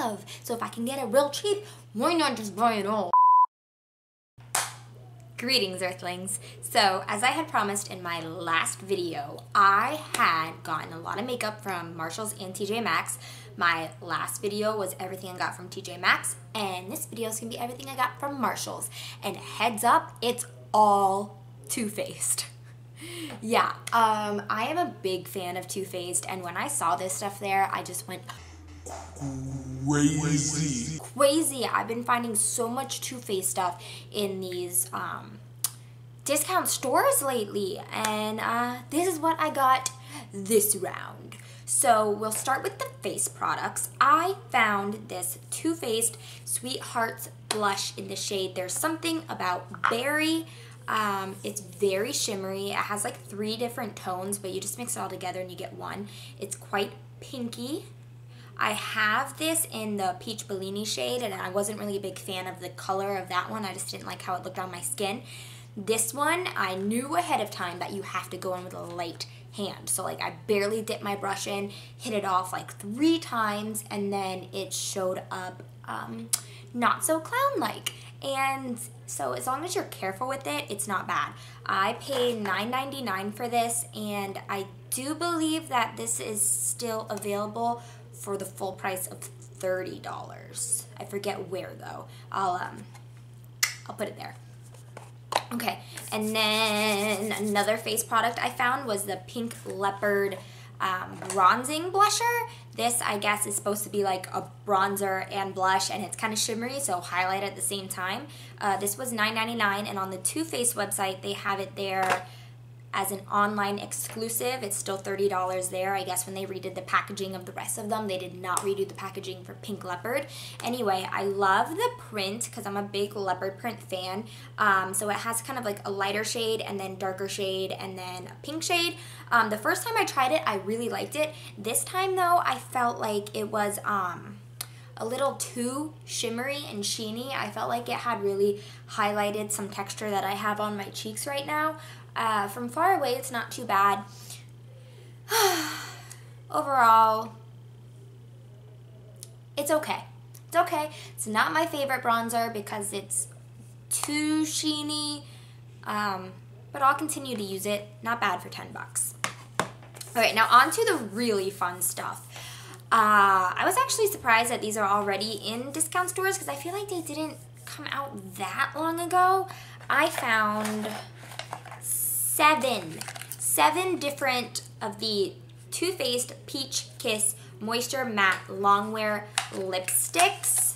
have. So if I can get it real cheap, why not just buy it all? Greetings, Earthlings. So, as I had promised in my last video, I had gotten a lot of makeup from Marshalls and TJ Maxx. My last video was everything I got from TJ Maxx, and this video is going to be everything I got from Marshalls. And heads up, it's all Too Faced. Yeah, I am a big fan of Too Faced, and when I saw this stuff there, I just went crazy. I've been finding so much Too Faced stuff in these discount stores lately, and this is what I got this round. So we'll start with the face products. I found this Too Faced Sweethearts blush in the shade There's Something About Berry. It's very shimmery. It has like 3 different tones, but you just mix it all together and you get one. It's quite pinky. I have this in the Peach Bellini shade, and I wasn't really a big fan of the color of that one. I just didn't like how it looked on my skin. This one, I knew ahead of time that you have to go in with a light hand. So like I barely dipped my brush in, hit it off like 3 times, and then it showed up not so clown-like. And so as long as you're careful with it, it's not bad. I paid $9.99 for this, and I do believe that this is still available for the full price of $30. I forget where though. I'll put it there. Okay, and then another face product I found was the Pink Leopard bronzing blusher. This, I guess, is supposed to be like a bronzer and blush, and it's kind of shimmery, so highlight at the same time. This was $9.99, and on the Too Faced website, they have it there as an online exclusive. It's still $30 there. I guess when they redid the packaging of the rest of them, they did not redo the packaging for Pink Leopard. Anyway, I love the print because I'm a big leopard print fan. So it has kind of like a lighter shade and then darker shade and then a pink shade. The first time I tried it, I really liked it. This time though, I felt like it was a little too shimmery and sheeny. I felt like it had really highlighted some texture that I have on my cheeks right now. From far away, it's not too bad. Overall, it's okay. It's okay. It's not my favorite bronzer because it's too sheeny, but I'll continue to use it. Not bad for 10 bucks. Alright, now on to the really fun stuff. I was actually surprised that these are already in discount stores because I feel like they didn't come out that long ago. I found 7 different of the Too Faced Peach Kiss Moisture Matte Longwear Lipsticks.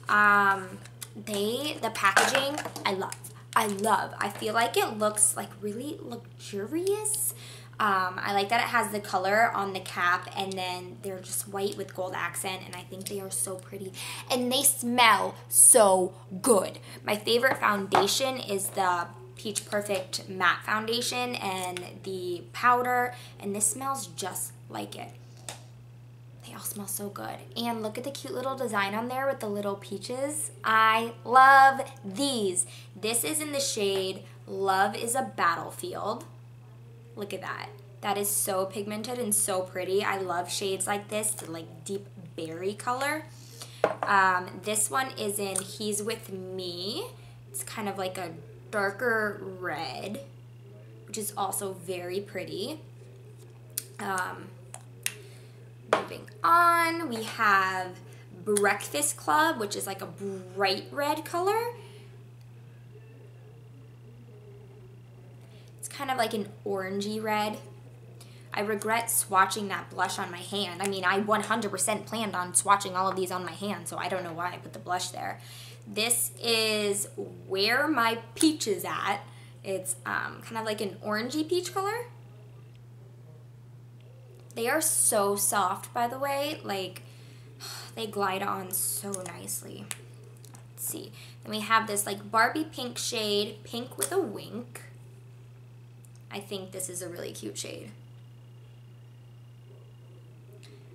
The packaging, I love. I feel like it looks like really luxurious. I like that it has the color on the cap, and then they're just white with gold accent, and I think they are so pretty. And they smell so good. My favorite foundation is the Peach Perfect Matte Foundation and the powder, and this smells just like it. They all smell so good. And look at the cute little design on there with the little peaches. I love these. This is in the shade Love is a Battlefield. Look at that. That is so pigmented and so pretty. I love shades like this, the like deep berry color. This one is in He's With Me. It's kind of like a darker red, which is also very pretty. Moving on, we have Breakfast Club, which is like a bright red color. It's kind of like an orangey red. I regret swatching that blush on my hand. I mean, I 100% planned on swatching all of these on my hand, so I don't know why I put the blush there. This is Where My Peach Is At. It's kind of like an orangey peach color. They are so soft, by the way. Like, they glide on so nicely. Let's see. Then we have this like Barbie pink shade, Pink with a Wink. I think this is a really cute shade.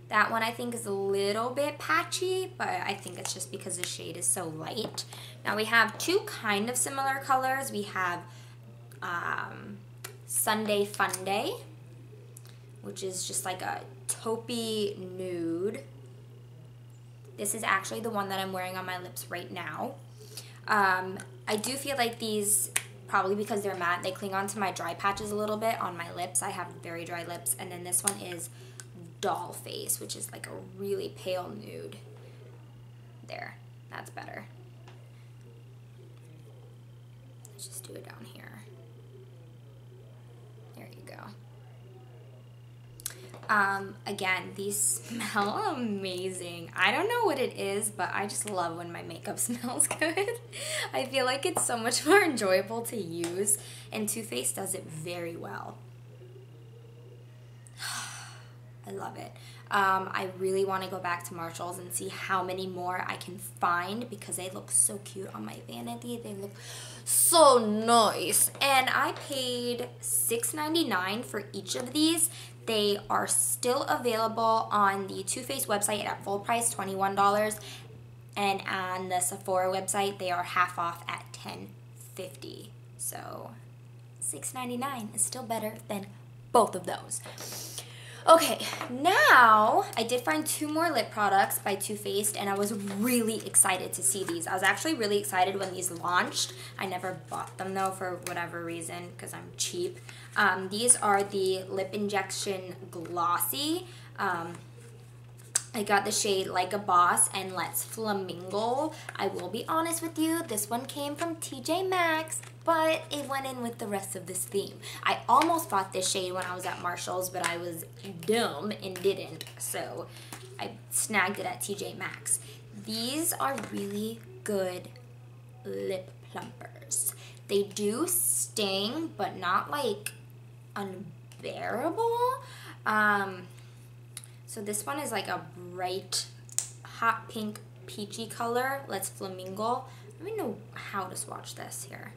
That one I think is a little bit patchy, but I think it's just because the shade is so light. Now we have 2 kind of similar colors. We have Sundae Funday, which is just like a taupey nude. This is actually the one that I'm wearing on my lips right now. I do feel like these, probably because they're matte, they cling onto my dry patches a little bit on my lips. I have very dry lips. And then this one is Doll Face, which is like a really pale nude. There, that's better. Let's just do it down here. There you go. Again, these smell amazing. I don't know what it is, but I just love when my makeup smells good. I feel like it's so much more enjoyable to use, and Too Faced does it very well. I love it. I really want to go back to Marshall's and see how many more I can find because they look so cute on my vanity. They look so nice. And I paid $6.99 for each of these. They are still available on the Too Faced website at full price, $21. And on the Sephora website, they are half off at $10.50. So $6.99 is still better than both of those. Okay, now I did find 2 more lip products by Too Faced, and I was really excited to see these. I was actually really excited when these launched. I never bought them though for whatever reason because I'm cheap. These are the Lip Injection Glossy. I got the shade Like a Boss and Let's Flamingle. I will be honest with you, this one came from TJ Maxx, but it went in with the rest of this theme. I almost bought this shade when I was at Marshall's, but I was dumb and didn't, so I snagged it at TJ Maxx. These are really good lip plumpers. They do sting, but not like unbearable. So this one is like a bright hot pink peachy color. Let's Flamingle. Let me know how to swatch this here.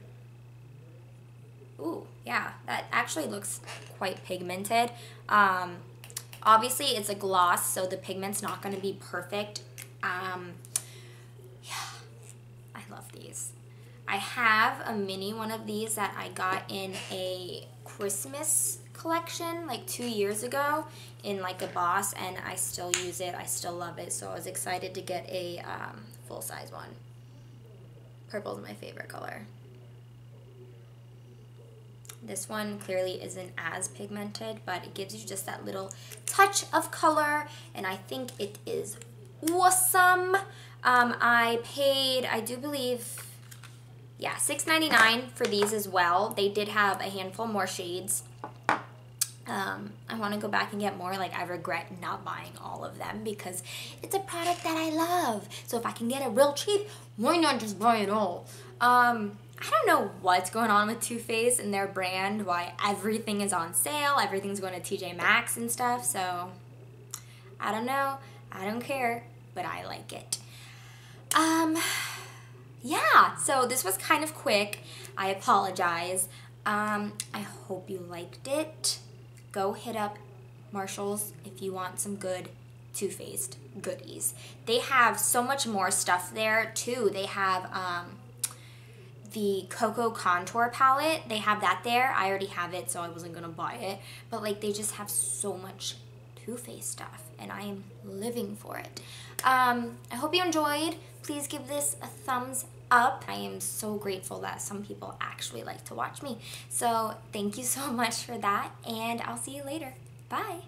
Ooh, yeah, that actually looks quite pigmented. Obviously it's a gloss, so the pigment's not going to be perfect. Yeah, I love these. I have a mini one of these that I got in a Christmas collection like 2 years ago in Like a Boss, and I still use it. I still love it, so I was excited to get a full-size one. Purple is my favorite color. This one clearly isn't as pigmented, but it gives you just that little touch of color, and I think it is awesome. I paid, I do believe, yeah, $6.99 for these as well. They did have a handful more shades. I want to go back and get more. Like, I regret not buying all of them because it's a product that I love. So if I can get it real cheap, why not just buy it all? I don't know what's going on with Too Faced and their brand, why everything is on sale, everything's going to TJ Maxx and stuff, so I don't know, I don't care, but I like it. Yeah, so this was kind of quick. I apologize. I hope you liked it. Go hit up Marshall's if you want some good Too Faced goodies. They have so much more stuff there too. They have the Cocoa Contour Palette. They have that there. I already have it, so I wasn't gonna buy it. But like, they just have so much Too Faced stuff, and I am living for it. I hope you enjoyed. Please give this a thumbs up. I am so grateful that some people actually like to watch me. So thank you so much for that, and I'll see you later. Bye.